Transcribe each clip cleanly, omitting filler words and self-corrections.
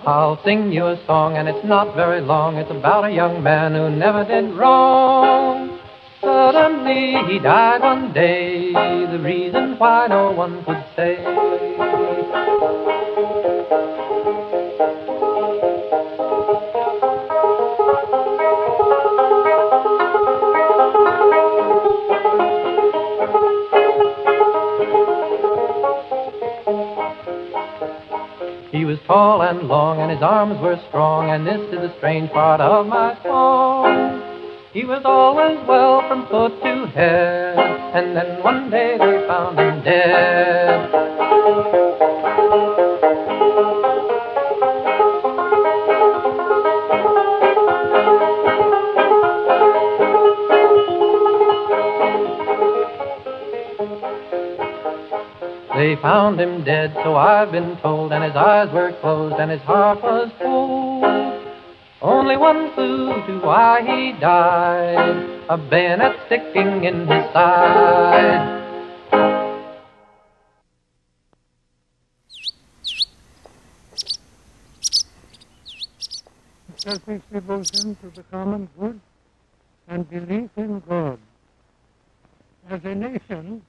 I'll sing you a song, and it's not very long. It's about a young man who never did wrong. Suddenly he died one day. The reason why no one could say. He was tall and long, and his arms were strong, and this is the strange part of my song. He was always well from foot to head, and then one day they found him dead. They found him dead, so I've been told, and his eyes were closed, and his heart was cold. Only one clue to why he died, a bayonet sticking in his side. Selfish devotion to the common good and belief in God. As a nation,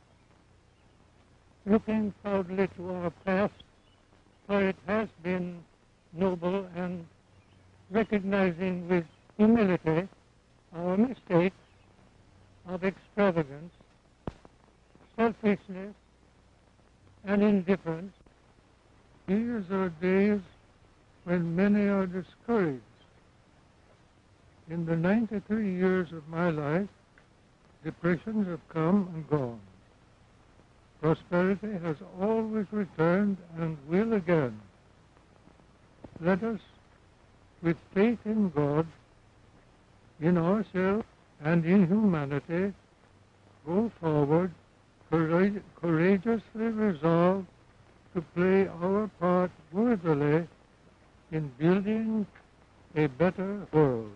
looking proudly to our past, for it has been noble, and recognizing with humility our mistakes of extravagance, selfishness, and indifference, these are days when many are discouraged. In the 93 years of my life, depressions have come and gone. Prosperity has always returned and will again. Let us, with faith in God, in ourselves, and in humanity, go forward, courageously resolved to play our part worthily in building a better world.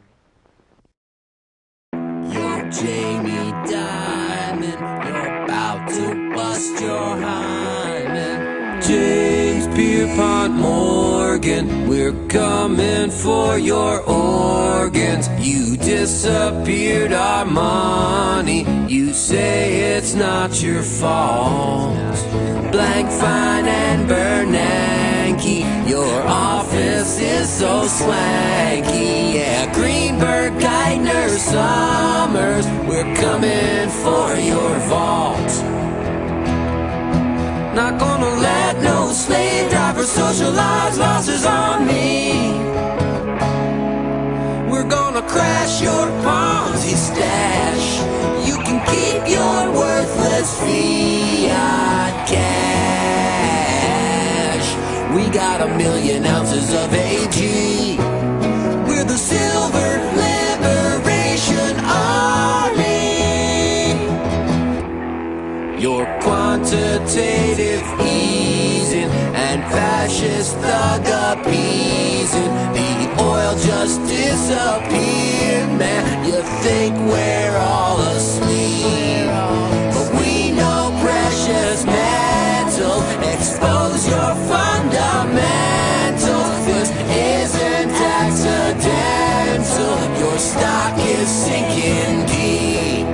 You're Jamie Dimon, you're about to bust your hymen. James Pierpont Morgan, we're coming for your organs. You disappeared our money, you say it's not your fault. Blank, Fine, and Bernanke, your office is so swanky. Yeah, Greenberg, Geithner, Summers, we're coming for your vault. Not gonna let no slave driver socialize losses on me. We're gonna crash your Ponzi stash. You can keep your worthless fiat cash. We got 1,000,000 ounces of AG. We're the Silver Liberation Army. Your quantitative easing and fascist thug appeasing. The oil just disappeared, man. You think we're all asleep, but we know precious metals expose your fundamentals. This isn't accidental. Your stock is sinking deep.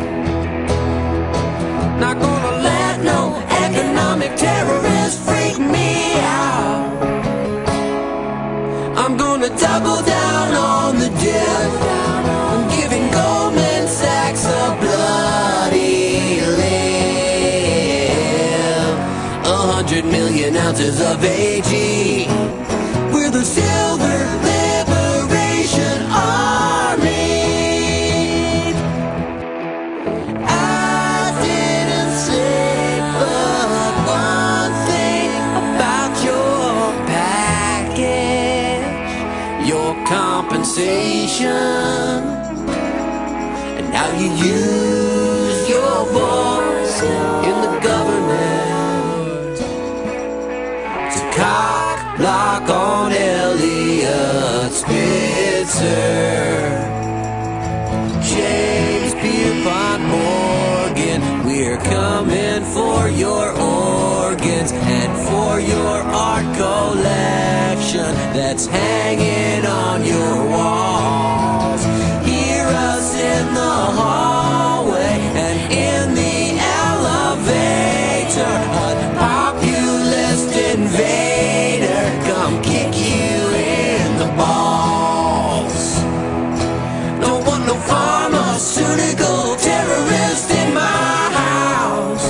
Not gonna let no economic terrorist freak me out. I'm gonna double down on the dip. I'm giving Goldman Sachs a bloody lip. 100 million ounces of AG. We're the Silver Liberation Army. I didn't say but one thing about your package, your compensation, and how you use your voice in the government to cock block on Elliot Spitzer. James Pierpont Morgan, we're coming for your organs and for your art collection that's hanging on your walls. Hear us in the hallway and in the elevator. A populist invader come kick you in the balls. Don't want no pharmaceutical terrorist in my house.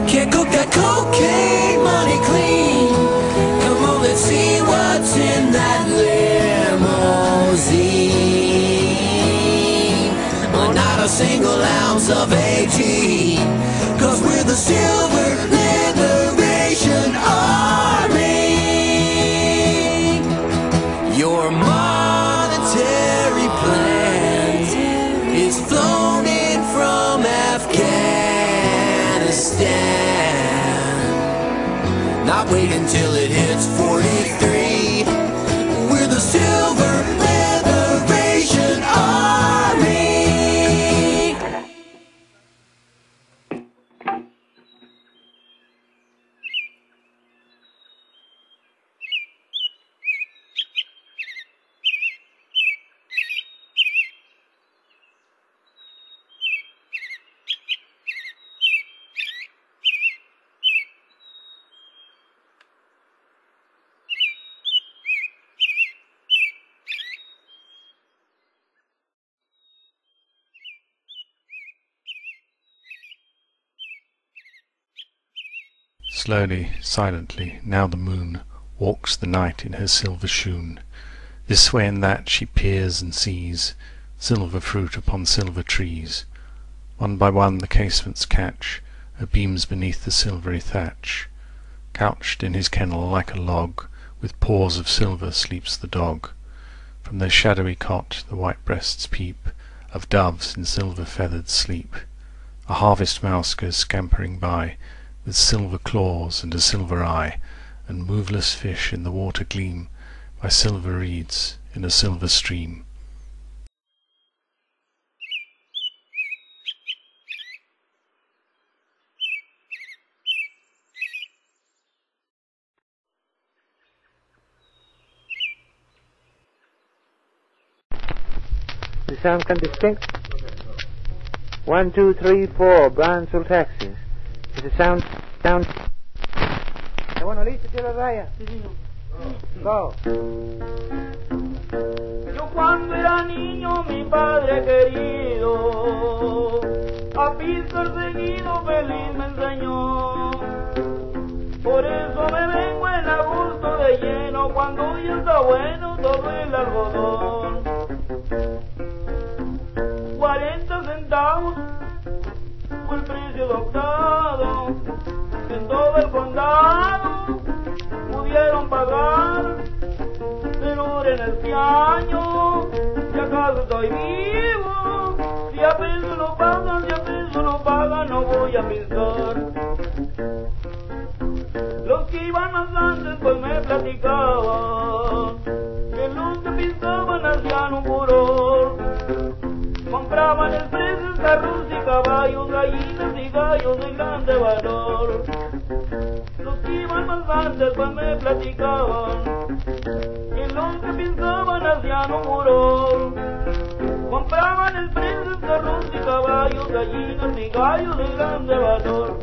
Can't cook that cocaine money clean. Come on, let's see what's in that limousine. Oh, not a single ounce of AG, 'cause we're the Silver Liberation Army. Your monetary plan is flown in from Afghanistan. Not wait until it hits 43. We're the Silver Liberation Army. Slowly, silently, now the moon walks the night in her silver shoon. This way and that she peers and sees silver fruit upon silver trees. One by one the casements catch her beams beneath the silvery thatch. Couched in his kennel like a log, with paws of silver sleeps the dog. From their shadowy cot the white breasts peep of doves in silver feathered sleep. A harvest mouse goes scampering by, with silver claws and a silver eye, and moveless fish in the water gleam by silver reeds in a silver stream. The sound can distinct. 1, 2, 3, 4, Brownsville, Texas. Is the sound. Bueno, listo, tira la raya. Go. Yo cuando era niño, mi padre querido, a pisar seguido feliz me enseñó. Por eso me vengo en agosto de lleno, cuando ya está bueno todo el algodón. 40 centavos fue el precio adoptado, en todo el condado pudieron pagar. Pero en este año, si acaso estoy vivo, si a peso lo pagan, si a peso lo pagan, no voy a pisar. Los que iban más antes pues me platicaban que los que pisaban hacían un furor. Compraban expresas, carros y caballos, gallinas y gallos de grande valor. Los que iban más antes pues me platicaban que los que pensaban hacían un furor. Compraban expresas, carros y caballos, gallinas y gallos de grande valor.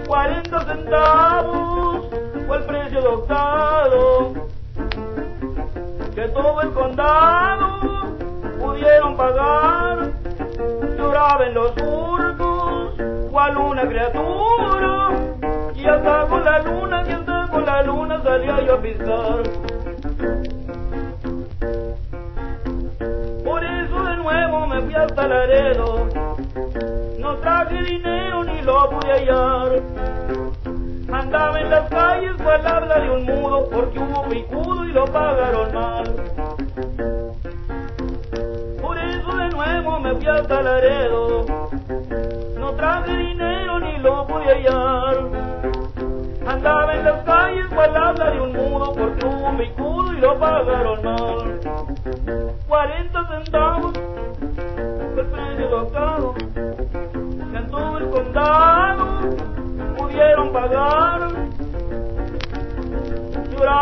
40 centavos fue el precio adoptado, que todo el condado pudieron pagar. Lloraba en los surcos cual una criatura, y hasta con la luna, y hasta con la luna salía yo a pisar. Por eso de nuevo me fui hasta Laredo, no traje dinero ni lo pude hallar. Andaba en las calles cual habla de un mudo, porque hubo picudo y lo pagaron mal. Por eso de nuevo me fui hasta Laredo, no traje dinero ni lo pude hallar. Andaba en las calles cual habla de un mudo, porque hubo picudo y lo pagaron mal. 40 centavos fue el precio adoptado, que en todo el condado pudieron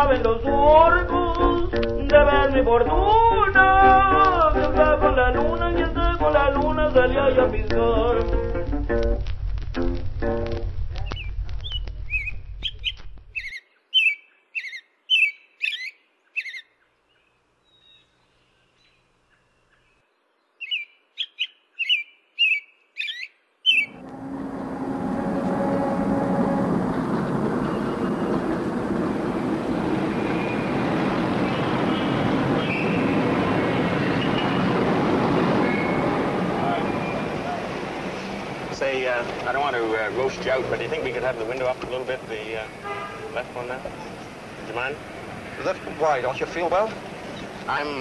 saben los orcos de ver mi fortuna. Que está con la luna, que está con la luna, salí allá a piscar. I don't want to roast you out, but do you think we could have the window up a little bit, the left one now? Would you mind? Left? Why? Don't you feel well? I'm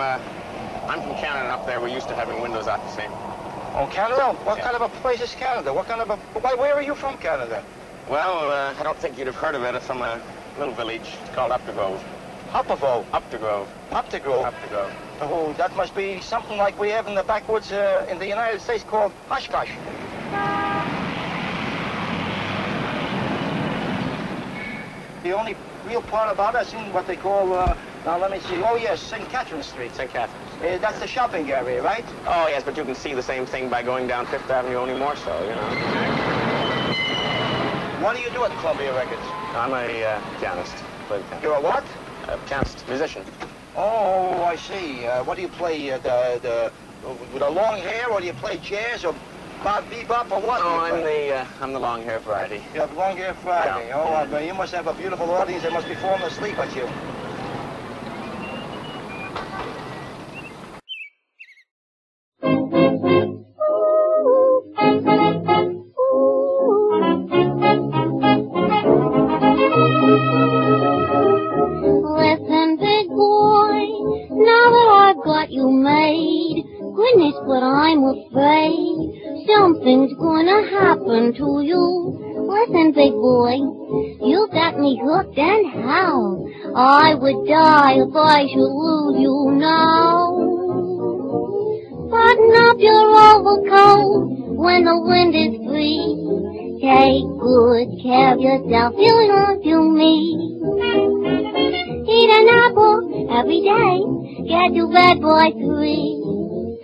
from Canada, and up there we're used to having windows out the same. Oh, Canada? What kind of a place is Canada? What kind of a... Where are you from, Canada? Well, I don't think you'd have heard of it. It's from a little village called Updegrove. Updegrove? Updegrove. Updegrove? Updegrove. Oh, that must be something like we have in the backwoods in the United States called Oshkosh. The only real part about us in what they call, now let me see, oh yes, St. Catherine Street. St. Catherine. That's the shopping area, right? Oh, yes, but you can see the same thing by going down Fifth Avenue, only more so, you know. What do you do at Columbia Records? I'm a pianist. You're a what? A pianist, musician. Oh, I see. What do you play, with the long hair, or do you play jazz, or bebop, or what? Oh, I'm the long hair variety. You have long hair variety. Yeah. Oh, you must have a beautiful audience. They must be falling asleep at you. Listen, big boy, now that I've got you made, goodness, but I'm afraid something's gonna happen to you. Listen, big boy, you got me hooked, and how? I would die if I should lose you now. Button up your overcoat when the wind is free. Take good care of yourself, you belong to me. Eat an apple every day, get to bed by 3.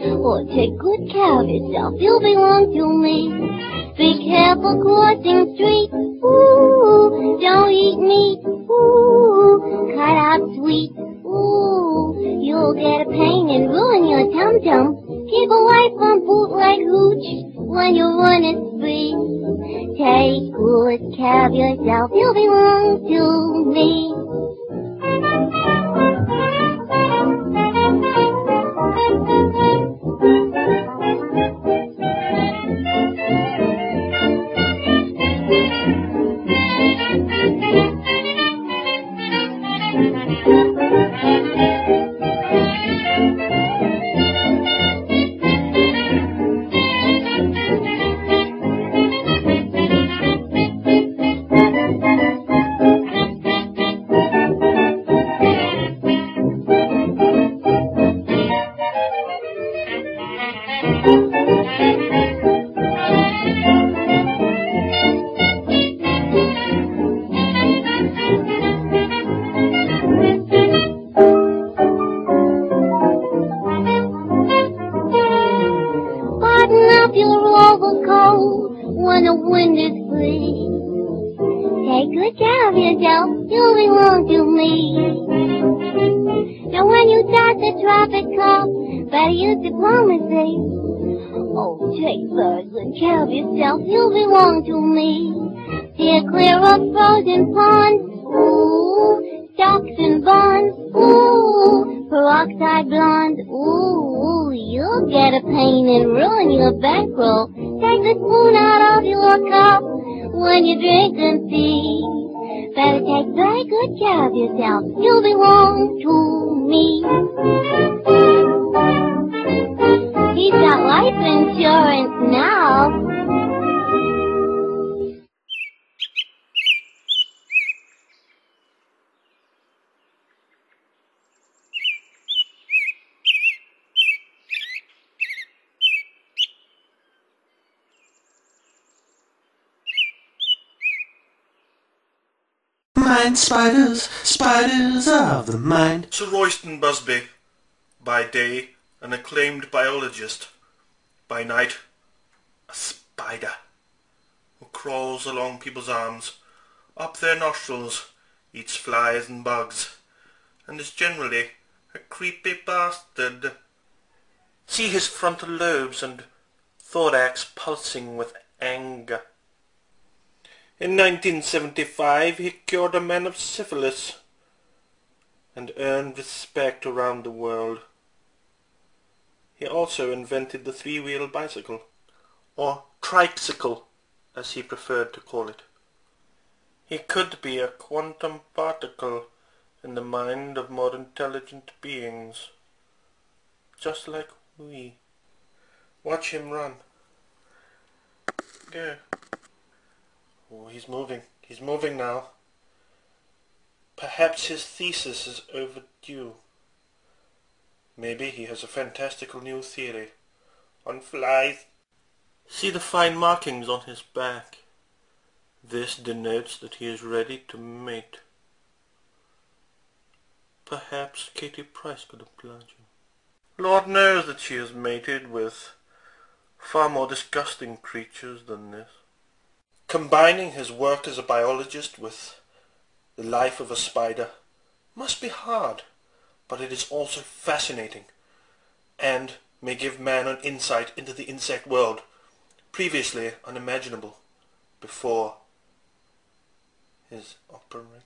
Or take good care of yourself, you belong to me. Be careful crossing streets, ooh, don't eat meat, ooh, cut out sweets, ooh, you'll get a pain and ruin your tum-tum. Keep away from bootleg hooch when you run a spree. Take good care of yourself, you belong to me. You belong to me. Steer clear of frozen ponds, ooh, stocks and bonds, ooh, peroxide blonde, ooh, you'll get a pain and ruin your bankroll. Take the spoon out of your cup when you drink and tea. Better take very good care of yourself. You belong to me. He's got life insurance now. mind, spiders, spiders of the mind. Sir Royston Busby, by day an acclaimed biologist, by night a spider, who crawls along people's arms, up their nostrils, eats flies and bugs, and is generally a creepy bastard. See his frontal lobes and thorax pulsing with anger. In 1975 he cured a man of syphilis and earned respect around the world. He also invented the three-wheel bicycle, or tricycle as he preferred to call it. He could be a quantum particle in the mind of more intelligent beings, just like we. Watch him run. Go. Oh, he's moving now. Perhaps his thesis is overdue. Maybe he has a fantastical new theory on flies. See the fine markings on his back. This denotes that he is ready to mate. Perhaps Katie Price could oblige him. Lord knows that she has mated with far more disgusting creatures than this. Combining his work as a biologist with the life of a spider must be hard, but it is also fascinating, and may give man an insight into the insect world, previously unimaginable before his operation.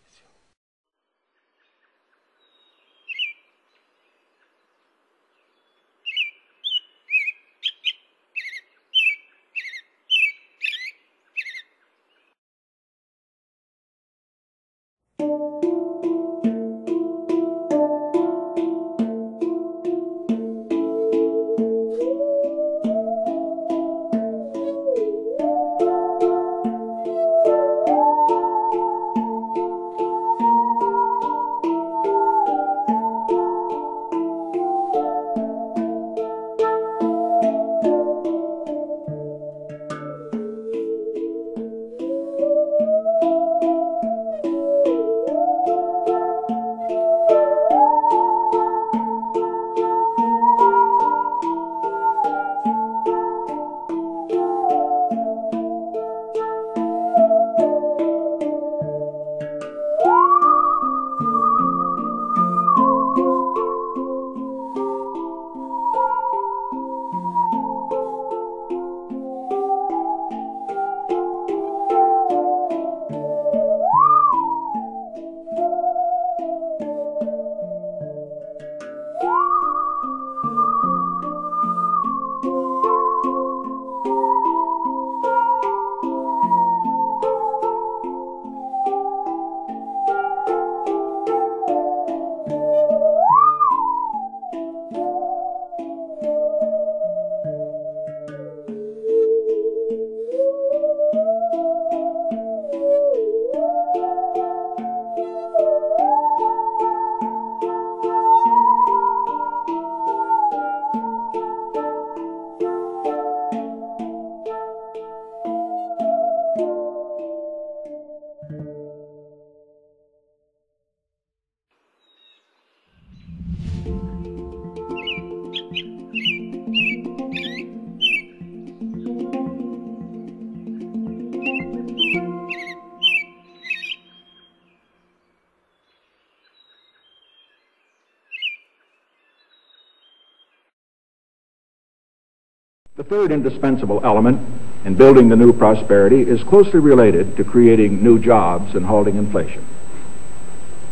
The third indispensable element in building the new prosperity is closely related to creating new jobs and halting inflation.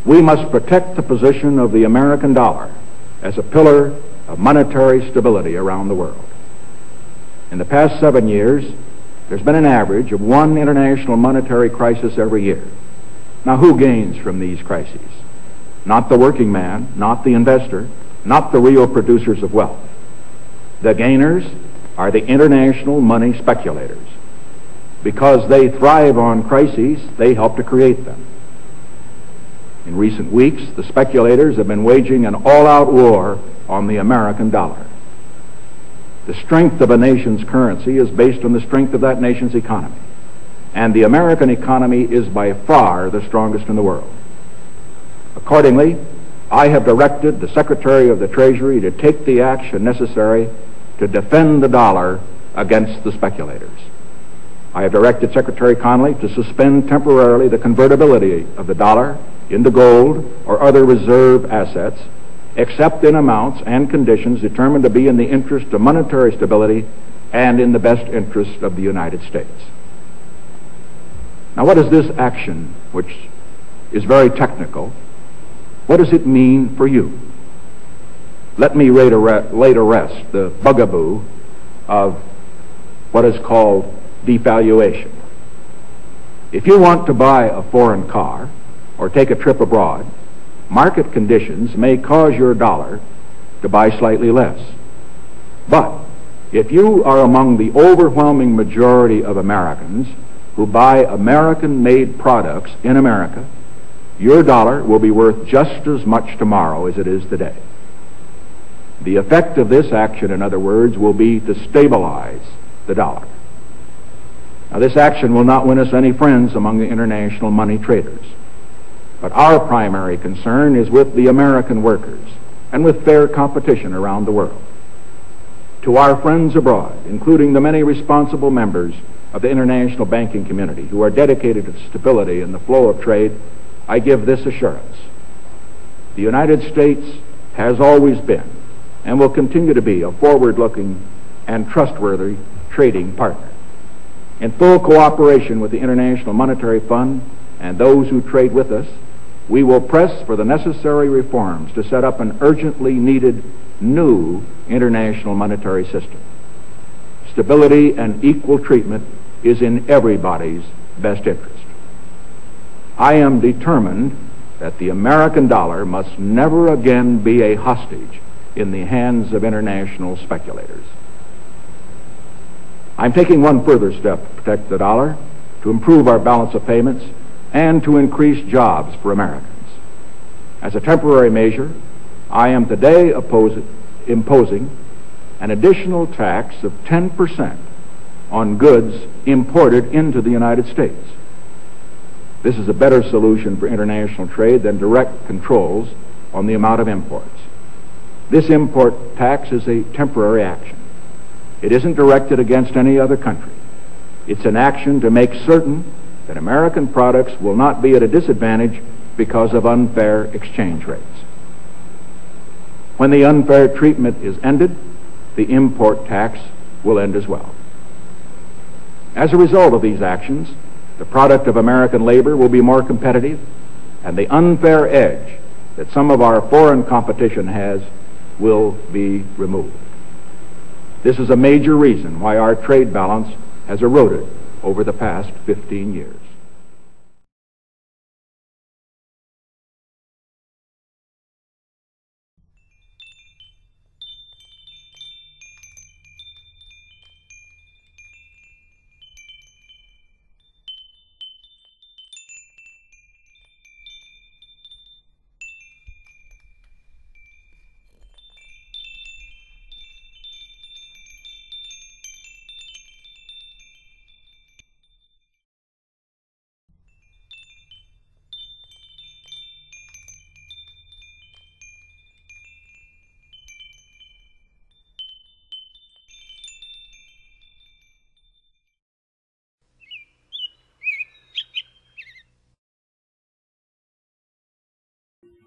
We must protect the position of the American dollar as a pillar of monetary stability around the world. In the past 7 years, there's been an average of one international monetary crisis every year. Now, who gains from these crises? Not the working man, not the investor, not the real producers of wealth. The gainers are the international money speculators. Because they thrive on crises, they help to create them. In recent weeks, the speculators have been waging an all-out war on the American dollar. The strength of a nation's currency is based on the strength of that nation's economy. and the American economy is by far the strongest in the world. Accordingly, I have directed the Secretary of the Treasury to take the action necessary to defend the dollar against the speculators. I have directed Secretary Connally to suspend temporarily the convertibility of the dollar into gold or other reserve assets, except in amounts and conditions determined to be in the interest of monetary stability and in the best interest of the United States. Now, what is this action, which is very technical, what does it mean for you? Let me lay to rest the bugaboo of what is called devaluation. If you want to buy a foreign car or take a trip abroad, market conditions may cause your dollar to buy slightly less. But if you are among the overwhelming majority of Americans who buy American-made products in America, your dollar will be worth just as much tomorrow as it is today. The effect of this action, in other words, will be to stabilize the dollar. Now, this action will not win us any friends among the international money traders. But our primary concern is with the American workers and with fair competition around the world. To our friends abroad, including the many responsible members of the international banking community who are dedicated to stability in the flow of trade, I give this assurance. The United States has always been and will continue to be a forward-looking and trustworthy trading partner. In full cooperation with the International Monetary Fund and those who trade with us, we will press for the necessary reforms to set up an urgently needed new international monetary system. Stability and equal treatment is in everybody's best interest. I am determined that the American dollar must never again be a hostage in the hands of international speculators. I'm taking one further step to protect the dollar, to improve our balance of payments, and to increase jobs for Americans. As a temporary measure, I am today imposing an additional tax of 10% on goods imported into the United States. This is a better solution for international trade than direct controls on the amount of imports. This import tax is a temporary action. It isn't directed against any other country. It's an action to make certain that American products will not be at a disadvantage because of unfair exchange rates. When the unfair treatment is ended, the import tax will end as well. As a result of these actions, the product of American labor will be more competitive, and the unfair edge that some of our foreign competition has will be removed. This is a major reason why our trade balance has eroded over the past 15 years.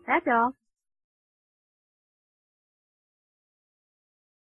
That's all.